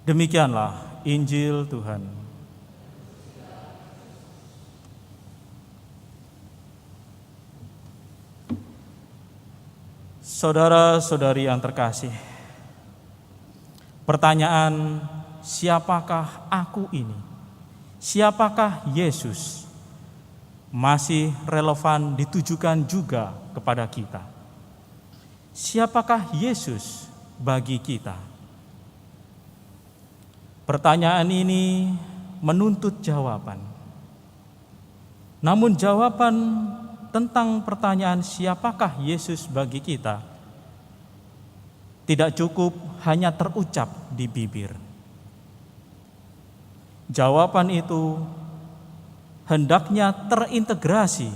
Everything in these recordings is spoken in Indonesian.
Demikianlah Injil Tuhan. Saudara-saudari yang terkasih, pertanyaan siapakah aku ini? Siapakah Yesus? Masih relevan ditujukan juga kepada kita. Siapakah Yesus bagi kita? Pertanyaan ini menuntut jawaban. Namun jawaban tentang pertanyaan siapakah Yesus bagi kita tidak cukup hanya terucap di bibir. Jawaban itu hendaknya terintegrasi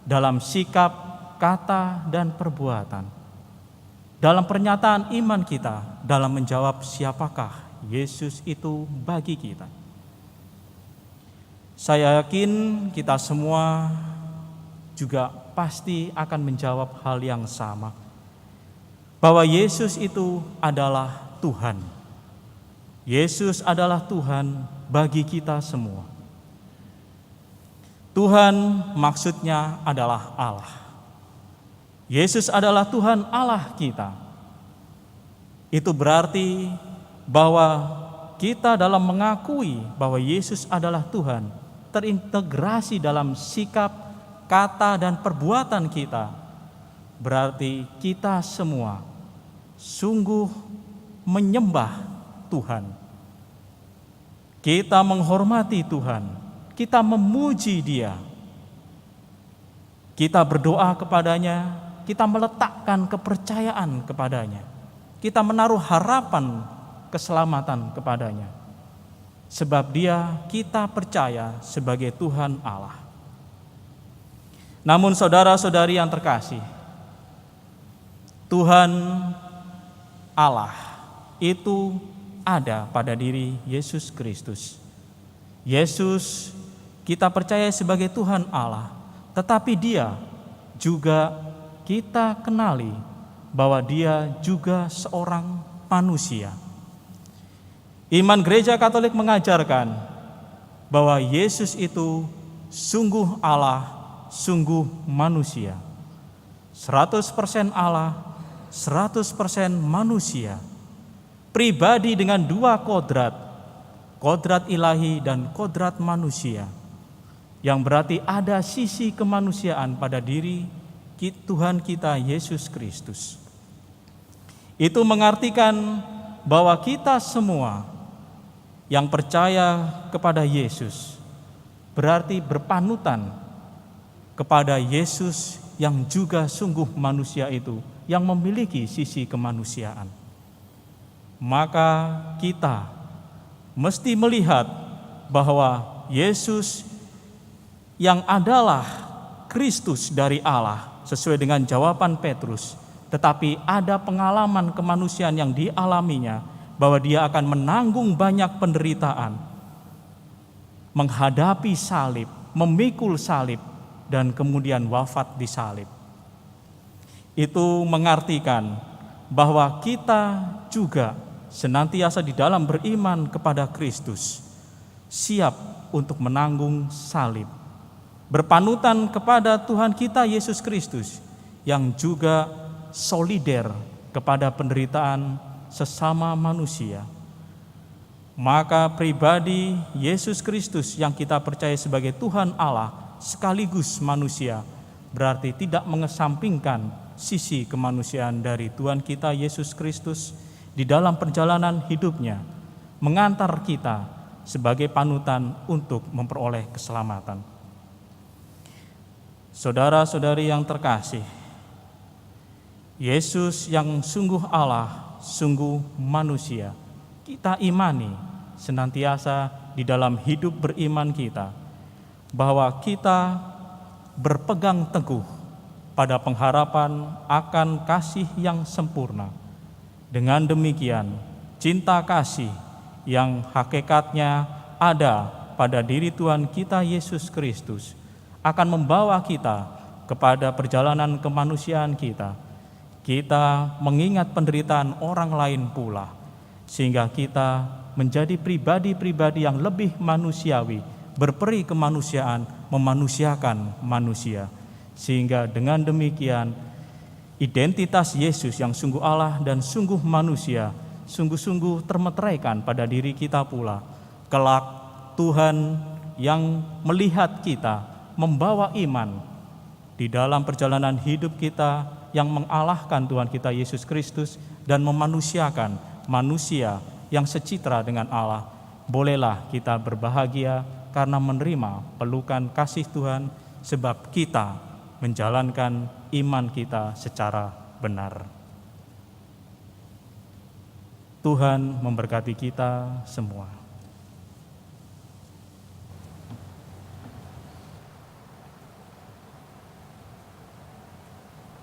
dalam sikap, kata, dan perbuatan. Dalam pernyataan iman kita dalam menjawab siapakah Yesus itu bagi kita. Saya yakin kita semua juga pasti akan menjawab hal yang sama, bahwa Yesus itu adalah Tuhan. Yesus adalah Tuhan bagi kita semua. Tuhan maksudnya adalah Allah. Yesus adalah Tuhan Allah kita. Itu berarti bahwa kita dalam mengakui bahwa Yesus adalah Tuhan terintegrasi dalam sikap, kata, dan perbuatan kita. Berarti kita semua sungguh menyembah Tuhan. Kita menghormati Tuhan, kita memuji Dia, kita berdoa kepadanya, kita meletakkan kepercayaan kepadanya, kita menaruh harapan keselamatan kepadanya, sebab Dia kita percaya sebagai Tuhan Allah. Namun saudara-saudari yang terkasih, Tuhan Allah itu ada pada diri Yesus Kristus. Yesus kita percaya sebagai Tuhan Allah, tetapi Dia juga kita kenali bahwa Dia juga seorang manusia. Iman Gereja Katolik mengajarkan bahwa Yesus itu sungguh Allah, sungguh manusia. 100% Allah, 100% manusia. Pribadi dengan dua kodrat, kodrat ilahi dan kodrat manusia, yang berarti ada sisi kemanusiaan pada diri Tuhan kita Yesus Kristus. Itu mengartikan bahwa kita semua yang percaya kepada Yesus berarti berpanutan kepada Yesus yang juga sungguh manusia itu, yang memiliki sisi kemanusiaan. Maka kita mesti melihat bahwa Yesus yang adalah Kristus dari Allah, sesuai dengan jawaban Petrus, tetapi ada pengalaman kemanusiaan yang dialaminya, bahwa Dia akan menanggung banyak penderitaan, menghadapi salib, memikul salib, dan kemudian wafat di salib. Itu mengartikan bahwa kita juga senantiasa di dalam beriman kepada Kristus, siap untuk menanggung salib, berpanutan kepada Tuhan kita Yesus Kristus, yang juga solider kepada penderitaan sesama manusia. Maka pribadi Yesus Kristus yang kita percaya sebagai Tuhan Allah sekaligus manusia, berarti tidak mengesampingkan sisi kemanusiaan dari Tuhan kita Yesus Kristus di dalam perjalanan hidupnya, mengantar kita sebagai panutan untuk memperoleh keselamatan. Saudara-saudari yang terkasih, Yesus yang sungguh Allah, sungguh manusia, kita imani senantiasa di dalam hidup beriman kita, bahwa kita berpegang teguh pada pengharapan akan kasih yang sempurna. Dengan demikian, cinta kasih yang hakikatnya ada pada diri Tuhan kita Yesus Kristus akan membawa kita kepada perjalanan kemanusiaan kita. Kita mengingat penderitaan orang lain pula, sehingga kita menjadi pribadi-pribadi yang lebih manusiawi, berperi kemanusiaan, memanusiakan manusia. Sehingga dengan demikian identitas Yesus yang sungguh Allah dan sungguh manusia sungguh-sungguh termeteraikan pada diri kita pula. Kelak Tuhan yang melihat kita membawa iman di dalam perjalanan hidup kita yang mengalahkan Tuhan kita Yesus Kristus dan memanusiakan manusia yang secitra dengan Allah. Bolehlah kita berbahagia karena menerima pelukan kasih Tuhan, sebab kita menjalankan iman kita secara benar. Tuhan memberkati kita semua.